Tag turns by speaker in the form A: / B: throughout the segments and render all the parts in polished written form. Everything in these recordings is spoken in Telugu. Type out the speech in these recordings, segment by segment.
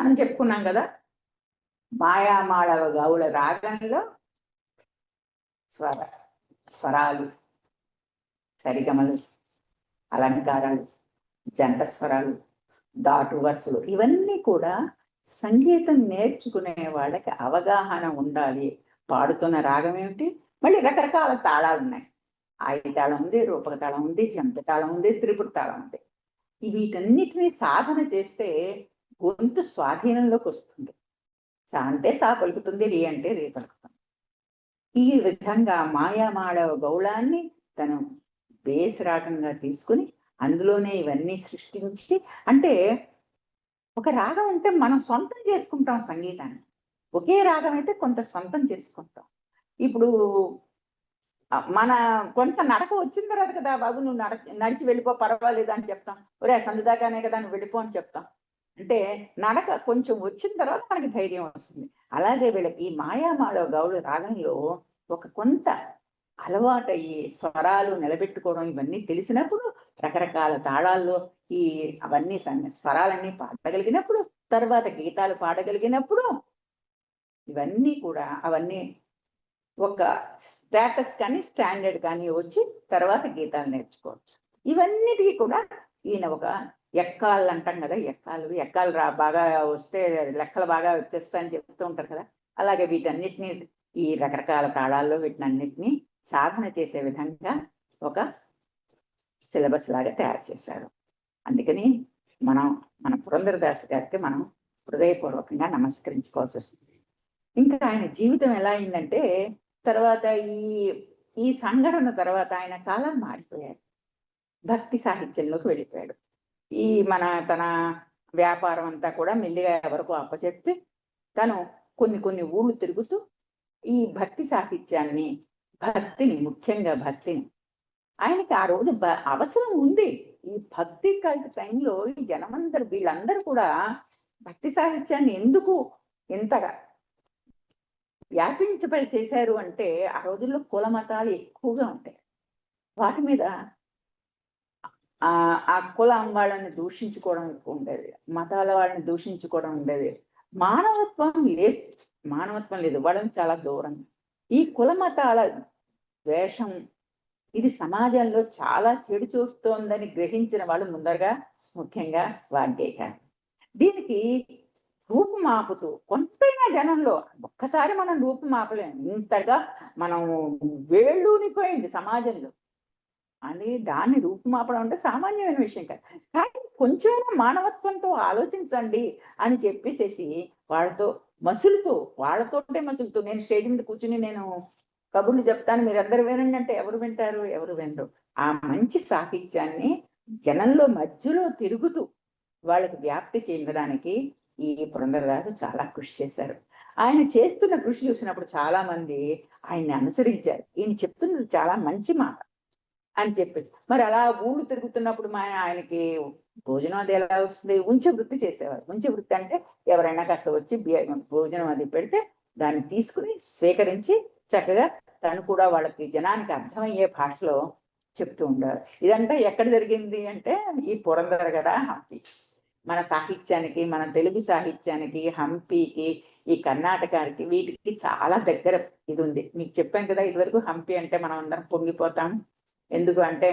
A: మనం చెప్పుకున్నాం కదా, మాయామాళవ గౌళ రాగంలో స్వరాలు, సరిగమలు, అలంకారాలు, జంట స్వరాలు, దాటు వరుసలు, ఇవన్నీ కూడా సంగీతం నేర్చుకునే వాళ్ళకి అవగాహన ఉండాలి. పాడుతున్న రాగం ఏమిటి, మళ్ళీ రకరకాల తాళాలు ఉన్నాయి. ఆది తాళం ఉంది, రూపక తాళం ఉంది, జంట తాళం ఉంది, త్రిపుట తాళం ఉంది. వీటన్నిటినీ సాధన చేస్తే గొంతు స్వాధీనంలోకి వస్తుంది. సా అంటే సా పలుకుతుంది, రీ అంటే రీ పలుకుతుంది. ఈ విధంగా మాయామాళవ గౌళాన్ని తను బేస్ రాగంగా తీసుకుని అందులోనే ఇవన్నీ సృష్టించి, అంటే ఒక రాగం అంటే మనం సొంతం చేసుకుంటాం సంగీతాన్ని. ఒకే రాగం అయితే కొంత సొంతం చేసుకుంటాం. ఇప్పుడు మన కొంత నడక వచ్చిన తర్వాత కదా బాబు నువ్వు నడిచి వెళ్ళిపో పర్వాలేదు అని చెప్తాం. ఒరే సందుదాకానే కదా నువ్వు వెళ్ళిపో అని చెప్తాం. అంటే నడక కొంచెం వచ్చిన తర్వాత మనకి ధైర్యం వస్తుంది. అలాగే వీళ్ళకి ఈ మాయామాళవ గౌళ రాగంలో ఒక కొంత అలవాటయ్యి స్వరాలు నిలబెట్టుకోవడం ఇవన్నీ తెలిసినప్పుడు, రకరకాల తాళాల్లో ఈ అవన్నీ స్వరాలన్నీ పాడగలిగినప్పుడు, తర్వాత గీతాలు పాడగలిగినప్పుడు, ఇవన్నీ కూడా అవన్నీ ఒక స్టేటస్ కానీ స్టాండర్డ్ కానీ వచ్చి తర్వాత గీతాలు నేర్చుకోవచ్చు. ఇవన్నిటికీ కూడా ఈయన ఒక ఎక్కాలు అంటాం కదా, ఎక్కాలు బాగా వస్తే లెక్కలు బాగా వచ్చేస్తాయని చెప్తూ ఉంటారు కదా, అలాగే వీటన్నిటినీ ఈ రకరకాల తాళాల్లో వీటినన్నిటినీ సాధన చేసే విధంగా ఒక సిలబస్ లాగా తయారు చేశారు. అందుకని మన పురంధరదాస్ గారికి మనం హృదయపూర్వకంగా నమస్కరించుకోవాల్సి వస్తుంది. ఇంకా ఆయన జీవితం ఎలా అయిందంటే, తర్వాత ఈ సంఘటన తర్వాత ఆయన చాలా మారిపోయాడు. భక్తి సాహిత్యంలోకి వెళ్ళిపోయాడు. తన వ్యాపారం అంతా కూడా మెల్లిగా ఎవరికో అప్పచెప్తే తను కొన్ని ఊళ్ళు తిరుగుతూ ఈ భక్తి సాహిత్యాన్ని, ముఖ్యంగా భక్తిని, ఆయనకి ఆ రోజు అవసరం ఉంది. ఈ భక్తి టైంలో ఈ జనమందరూ వీళ్ళందరూ కూడా భక్తి సాహిత్యాన్ని ఎందుకు ఇంతగా వ్యాపించబడి చేశారు అంటే, ఆ రోజుల్లో కుల మతాలు ఎక్కువగా ఉంటాయి. వాటి మీద ఆ కులం వాళ్ళని దూషించుకోవడం ఎక్కువ ఉండేది, మతాల వాళ్ళని దూషించుకోవడం ఉండేది. మానవత్వం లేదు, వాళ్ళని చాలా దూరం. ఈ కుల మతాల ద్వేషం ఇది సమాజంలో చాలా చెడు చూస్తోందని గ్రహించిన వాళ్ళు ముందరగా ముఖ్యంగా వాగ్గేయకారు. దీనికి రూపుమాపుతూ కొంతైనా జనంలో, ఒక్కసారి మనం రూపుమాపలేము, ఇంతగా మనం వేళ్ళూనిపోయింది సమాజంలో అని. దాన్ని రూపుమాపడం అంటే సామాన్యమైన విషయం కాదు. కానీ కొంచెమైనా మానవత్వంతో ఆలోచించండి అని చెప్పేసేసి వాళ్ళతోటే మసులుతూ నేను స్టేజ్ మీద కూర్చుని నేను కబుర్లు చెప్తాను, మీరు అందరు వినండి అంటే ఎవరు వింటారు, ఎవరు వినరు. ఆ మంచి సాహిత్యాన్ని జనంలో మధ్యలో తిరుగుతూ వాళ్ళకి వ్యాప్తి చెందడానికి ఈ పురంధరదాసు చాలా కృషి చేశారు. ఆయన చేస్తున్న కృషి చూసినప్పుడు చాలా మంది ఆయన్ని అనుసరించారు. ఈయన చెప్తున్నది చాలా మంచి మాట అని చెప్పేసి. మరి అలా ఊళ్ళు తిరుగుతున్నప్పుడు ఆయనకి భోజనం అది ఎలా వస్తుంది, ఉంచె వృత్తి చేసేవారు. ఉంచె వృత్తి అంటే ఎవరైనా కాస్త వచ్చి భోజనం అది పెడితే దాన్ని తీసుకుని స్వీకరించి చక్కగా తను కూడా వాళ్ళకి జనానికి అర్థమయ్యే భాషలో చెప్తూ ఉండేవారు. ఇదంతా ఎక్కడ జరిగింది అంటే ఈ పురంధరగడ, హంపి. మన సాహిత్యానికి, మన తెలుగు సాహిత్యానికి, హంపీకి, ఈ కర్ణాటకానికి, వీటికి చాలా దగ్గర ఇది ఉంది. మీకు చెప్పాం కదా ఇదివరకు, హంపి అంటే మనం అందరం పొంగిపోతాం. ఎందుకు అంటే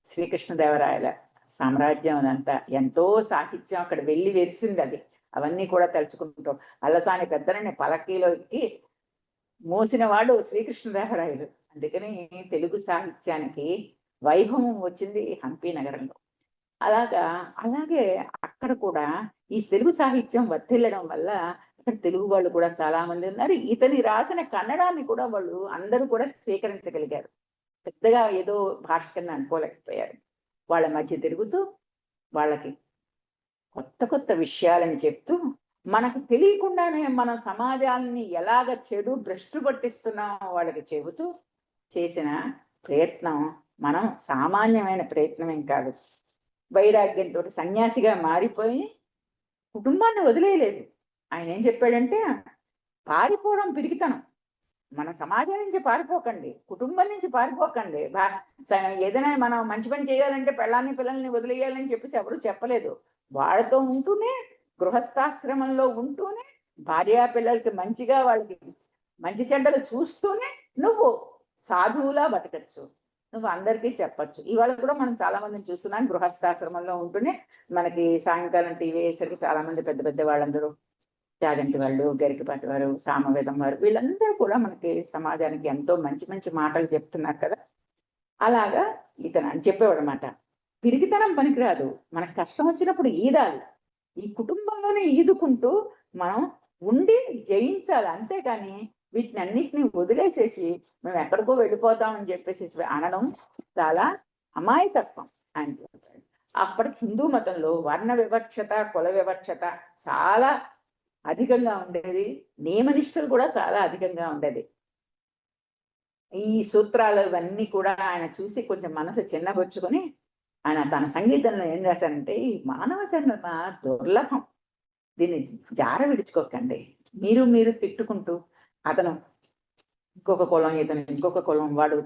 A: శ్రీకృష్ణదేవరాయల సామ్రాజ్యం అదంతా, ఎంతో సాహిత్యం అక్కడ వెళ్ళి వెలిసింది. అది అవన్నీ కూడా తలుచుకుంటాం. అల్లసాని పెద్దలని పలకీలోకి మోసిన వాడు శ్రీకృష్ణదేవరాయలు. అందుకని తెలుగు సాహిత్యానికి వైభవం వచ్చింది హంపి నగరంలో. అలాగే అక్కడ కూడా ఈ తెలుగు సాహిత్యం వర్ధిల్లడం వల్ల అక్కడ తెలుగు వాళ్ళు కూడా చాలా మంది ఉన్నారు. ఇతని రాసిన కన్నడాన్ని కూడా వాళ్ళు అందరూ కూడా స్వీకరించగలిగారు. పెద్దగా ఏదో భాష కింద అనుకోలేకపోయారు. వాళ్ళ మధ్య తిరుగుతూ వాళ్ళకి కొత్త విషయాలని చెప్తూ, మనకు తెలియకుండానే మన సమాజాన్ని ఎలాగ చెడు భ్రష్టు పట్టిస్తున్నామో వాళ్ళకి చెబుతూ చేసిన ప్రయత్నం మనం సామాన్యమైన ప్రయత్నమేం కాదు. వైరాగ్యంతో సన్యాసిగా మారిపోయి కుటుంబాన్ని వదిలేయలేదు. ఆయన ఏం చెప్పాడంటే, పారిపోవడం పిరికితనం. మన సమాజం నుంచి పారిపోకండి, కుటుంబం నుంచి పారిపోకండి. ఏదైనా మనం మంచి పని చేయాలంటే పిల్లల్ని వదిలేయాలని చెప్పేసి ఎవరు చెప్పలేదు. వాళ్ళతో ఉంటూనే గృహస్థాశ్రమంలో ఉంటూనే భార్యా పిల్లలకి మంచిగా వాళ్ళకి మంచి చెడ్డలు చూస్తూనే నువ్వు సాధువులా బతకచ్చు, నువ్వు అందరికీ చెప్పచ్చు. ఇవాళ కూడా మనం చాలా మందిని చూస్తున్నాం గృహస్థాశ్రమంలో ఉంటూనే మనకి సాయంకాలం టీవీ వేసరికి చాలా మంది పెద్ద పెద్ద వాళ్ళందరూ చాగంటి వాళ్ళు, గరికపాటి వారు, సామవేదం వారు, వీళ్ళందరూ కూడా మనకి సమాజానికి ఎంతో మంచి మంచి మాటలు చెప్తున్నారు కదా. అలాగా ఇతను అని చెప్పేవాడు అనమాట. పిరికితనం పనికిరాదు, మనకు కష్టం వచ్చినప్పుడు ఈదాలి, ఈ కుటుంబంలోనే ఈదుకుంటూ మనం ఉండి జయించాలి. అంతేగాని వీటిని అన్నిటినీ వదిలేసేసి మేము ఎక్కడికో వెళ్ళిపోతామని చెప్పేసి అనడం చాలా అమాయకత్వం అని చెప్పారు. అప్పటికి హిందూ మతంలో వర్ణ వివక్షత, కుల వివక్షత చాలా అధికంగా ఉండేది, నియమనిష్టలు కూడా చాలా అధికంగా ఉండేది. ఈ సూత్రాలు ఇవన్నీ కూడా ఆయన చూసి కొంచెం మనసు చిన్నబొచ్చుకొని ఆయన తన సంగీతంలో ఏం రాశారంటే, ఈ మానవ జన్మ దుర్లభం, దీన్ని జార విడుచుకోకండి. మీరు తిట్టుకుంటూ అతను ఇంకొక కులం, ఇతను ఇంకొక కులం, వాడు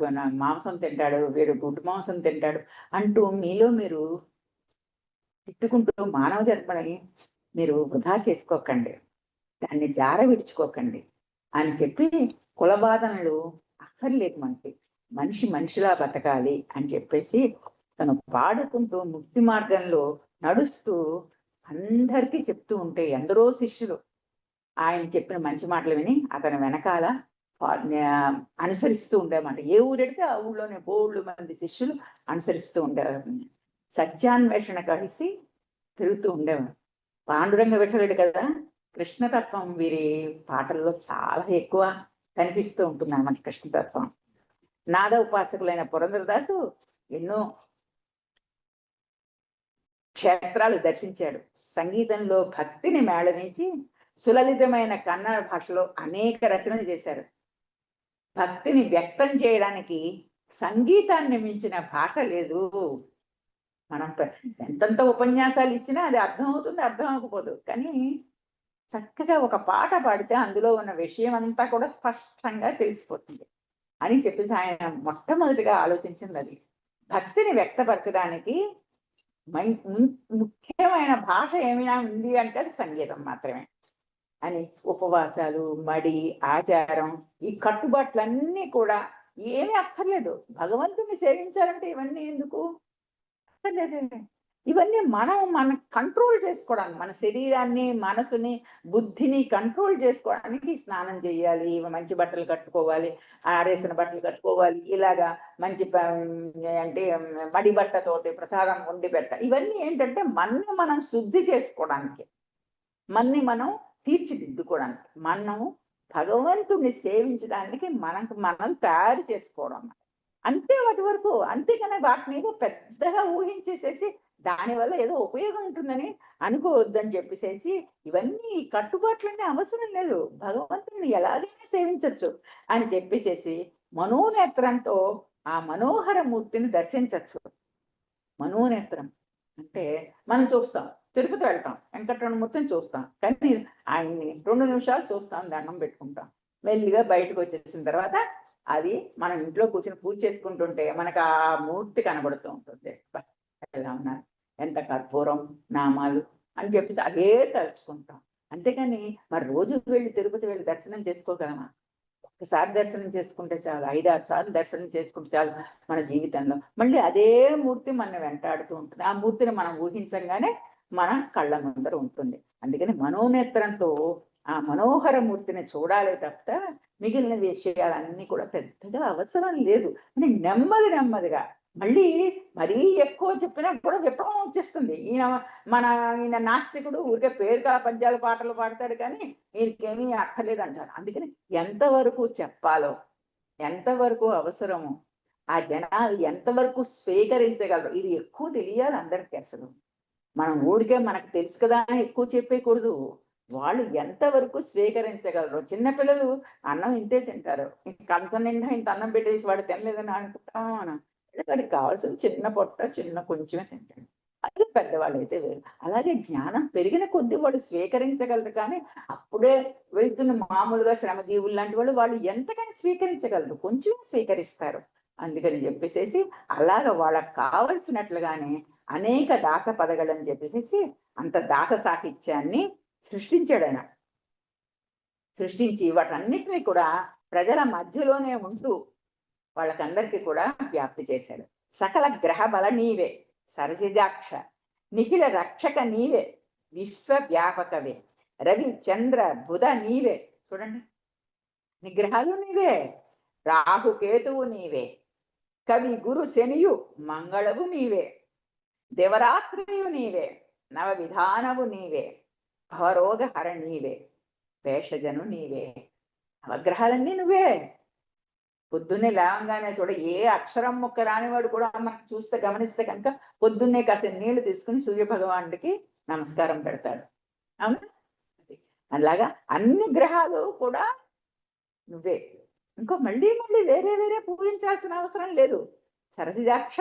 A: మాంసం తింటాడు, వీడు గుడ్డు మాంసం తింటాడు అంటూ మీలో మీరు తిట్టుకుంటూ మానవ జన్మని మీరు వృధా చేసుకోకండి, దాన్ని జార విడుచుకోకండి అని చెప్పి కుల బాధనలు అక్కర్లేదు మనకి, మనిషిలా బతకాలి అని చెప్పేసి తను పాడుకుంటూ ముక్తి మార్గంలో నడుస్తూ అందరికీ చెప్తూ ఉంటే ఎందరో శిష్యులు ఆయన చెప్పిన మంచి మాటలు విని అతని వెనకాల అనుసరిస్తూ ఉండేవాడు. ఏ ఊరెడితే ఆ ఊళ్ళోనే బోళ్ళు మంది శిష్యులు అనుసరిస్తూ ఉండేవారు. సత్యాన్వేషణ కలిసి తిరుగుతూ ఉండేవాడు. పాండురంగ విఠలుడు కదా, కృష్ణతత్వం వీరి పాటల్లో చాలా ఎక్కువ కనిపిస్తూ ఉంటుంది అన్నమాట. కృష్ణతత్వం నాద ఉపాసకులైన పురంధరదాసు ఎన్నో క్షేత్రాలు దర్శించాడు. సంగీతంలో భక్తిని మేళవించి సులలితమైన కన్నడ భాషలో అనేక రచనలు చేశారు. భక్తిని వ్యక్తం చేయడానికి సంగీతాన్ని మించిన భాష లేదు. మనం ఎంతంత ఉపన్యాసాలు ఇచ్చినా అది అర్థం అవుతుంది, అర్థం అవ్వకపోదు. కానీ చక్కగా ఒక పాట పాడితే అందులో ఉన్న విషయం అంతా కూడా స్పష్టంగా తెలిసిపోతుంది అని చెప్పేసి ఆయన మొట్టమొదటిగా ఆలోచించింది అది. భక్తిని వ్యక్తపరచడానికి ముఖ్యమైన భాష ఏమైనా ఉంది అంటే అది సంగీతం మాత్రమే అని. ఉపవాసాలు, మడి, ఆచారం, ఈ కట్టుబాట్లన్నీ కూడా ఏమీ అక్కర్లేదు. భగవంతుని సేవించాలంటే ఇవన్నీ ఎందుకు అక్కర్లేదే. ఇవన్నీ మన కంట్రోల్ చేసుకోవడానికి, మన శరీరాన్ని, మనసుని, బుద్ధిని కంట్రోల్ చేసుకోవడానికి స్నానం చేయాలి, మంచి బట్టలు కట్టుకోవాలి, ఆరేసిన బట్టలు కట్టుకోవాలి, ఇలాగా మంచి అంటే మడి బట్టతోటి ప్రసాదం వండి పెట్ట, ఇవన్నీ ఏంటంటే మనం శుద్ధి చేసుకోవడానికి, మనం తీర్చిదిద్దుకోవడానికి, మనం భగవంతుడిని సేవించడానికి మనం తయారు చేసుకోవడం అంతే. వాటి వరకు అంతేగానే వాటిని ఏదో పెద్దగా ఊహించేసేసి దానివల్ల ఏదో ఉపయోగం ఉంటుందని అనుకోవద్దని చెప్పేసేసి ఇవన్నీ కట్టుబాట్లన్నీ అవసరం లేదు, భగవంతుడిని ఎలాగైనా సేవించవచ్చు అని చెప్పేసేసి మనోనేత్రంతో ఆ మనోహర మూర్తిని దర్శించవచ్చు. మనోనేత్రం అంటే మనం చూస్తాం, తిరుపతి వెళ్తాం, వెంకటరమణ మూర్తిని చూస్తాం, కానీ ఆయన్ని 2 నిమిషాలు చూస్తాం, దండం పెట్టుకుంటాం, మెల్లిగా బయటకు వచ్చేసిన తర్వాత అది మనం ఇంట్లో కూర్చొని పూజ చేసుకుంటుంటే మనకు ఆ మూర్తి కనబడుతూ ఉంటుంది. ఎలా ఉన్నారు, ఎంత కర్పూరం, నామాలు అని చెప్పేసి అదే తలుచుకుంటాం. అంతేగాని మరి రోజు వెళ్ళి తిరుపతి వెళ్ళి దర్శనం చేసుకోగలమా? ఒకసారి దర్శనం చేసుకుంటే చాలు, 5-6 సార్లు దర్శనం చేసుకుంటే చాలు మన జీవితంలో. మళ్ళీ అదే మూర్తి మన వెంటాడుతూ ఉంటుంది. ఆ మూర్తిని మనం ఊహించగానే మన కళ్ళ ముందర ఉంటుంది. అందుకని మనోనేత్రంతో ఆ మనోహర మూర్తిని చూడాలి తప్ప మిగిలిన విషయాలన్నీ కూడా పెద్దగా అవసరం లేదు అని నెమ్మదిగా. మరీ ఎక్కువ చెప్పినా కూడా విప్లవం వచ్చేస్తుంది. ఈయన నాస్తికుడు, ఊరికే పేరుగా పద్యాలు పాటలు పాడతాడు కానీ వీరికేమీ అక్కర్లేదు అంటారు. అందుకని ఎంతవరకు చెప్పాలో, ఎంతవరకు అవసరమో, ఆ జనాలు ఎంతవరకు స్వీకరించగలరు, ఇది ఎక్కువ తెలియాలి అందరికీ. అసలు మనం ఊరికే మనకు తెలుసు కదా అని ఎక్కువ చెప్పేయకూడదు. వాళ్ళు ఎంతవరకు స్వీకరించగలరు. చిన్నపిల్లలు అన్నం ఇంతే తింటారు, కంచం నిండా ఇంత అన్నం పెట్టేసి వాడు తినలేదని అనుకుంటాం మనం. వాడికి కావాల్సిన చిన్న పొట్ట, చిన్న కొంచెమే తింటాడు. అది పెద్దవాళ్ళు అయితే వేరు. అలాగే జ్ఞానం పెరిగిన కొద్దీ వాడు స్వీకరించగలరు. కానీ అప్పుడే వెళ్తున్న మామూలుగా శ్రమజీవులు లాంటి వాళ్ళు ఎంతకైనా కొంచెం స్వీకరిస్తారు. అందుకని చెప్పేసేసి అలాగ వాళ్ళకి కావలసినట్లుగానే అనేక దాస పదಗಳని చెప్పేసి అంత దాస సాహిత్యాన్ని సృష్టించాడు ఆయన. సృష్టించి వాటన్నిటినీ కూడా ప్రజల మధ్యలోనే ఉంటూ వాళ్ళకందరికీ కూడా వ్యాప్తి చేశాడు. సకల గ్రహ బల నీవే సరసిజాక్ష, నిఖిల రక్షక నీవే విశ్వవ్యాపకవే, రవి చంద్ర బుధ నీవే. చూడండి, నిగ్రహాలు నీవే, రాహుకేతువు నీవే, కవి గురు శనియు మంగళవు నీవే, దేవరాత్రియు నీవే, నవ విధానవు నీవే, భవరోగ హర నీవే, భేషజను నీవే. నవగ్రహాలన్నీ నువ్వే. పొద్దున్నే లేవంగానే చూడ, ఏ అక్షరం ముక్క రానివాడు కూడా మనకు చూస్తే గమనిస్తే కనుక పొద్దున్నే కాస్త నీళ్లు తీసుకుని సూర్య భగవానుడికి నమస్కారం పెడతాడు. అవునా? అలాగా అన్ని గ్రహాలు కూడా నువ్వే. ఇంకో మళ్ళీ మళ్ళీ వేరే వేరే పూజించాల్సిన అవసరం లేదు. సరసిజాక్ష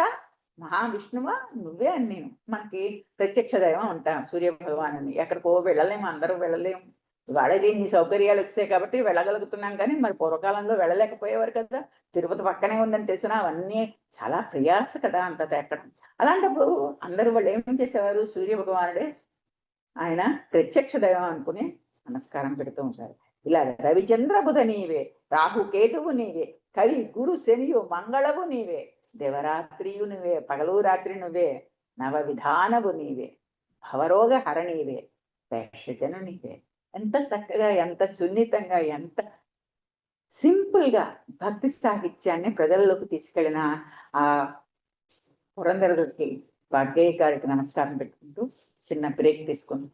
A: మహావిష్ణువ నువ్వే అని. నేను మనకి ప్రత్యక్ష దైవం ఉంటాం సూర్య భగవాను. ఎక్కడికో వెళ్ళలేము, అందరూ వెళ్ళలేము. ఇవాళ దీన్ని సౌకర్యాలు వచ్చాయి కాబట్టి వెళ్ళగలుగుతున్నాం, కానీ మరి పూర్వకాలంలో వెళ్ళలేకపోయేవారు కదా. తిరుపతి పక్కనే ఉందని తెలిసినా అవన్నీ చాలా ప్రయాస కదా అంత ఎక్కడం. అలాంటప్పుడు అందరూ వాళ్ళు ఏం చేసేవారు, సూర్య భగవానుడే ఆయన ప్రత్యక్ష దైవం అనుకుని నమస్కారం పెడుతూ ఉంటారు. ఇలా రవిచంద్ర బుధ నీవే, రాహు కేతువు నీవే, కవి గురు శనియు మంగళవు నీవే, దేవరాత్రియు నువ్వే, పగలు రాత్రి నువ్వే, నవ విధానవు నీవే, భవరోగ హర నీవే, భేషజను నీవే. ఎంత చక్కగా, ఎంత సున్నితంగా, ఎంత సింపుల్ గా భక్తి సాహిత్యాన్ని ప్రజల్లోకి తీసుకెళ్లిన ఆ పురంధరుడికి వాగ్గేయ గారికి నమస్కారం పెట్టుకుంటూ చిన్న బ్రేక్ తీసుకుంటాం.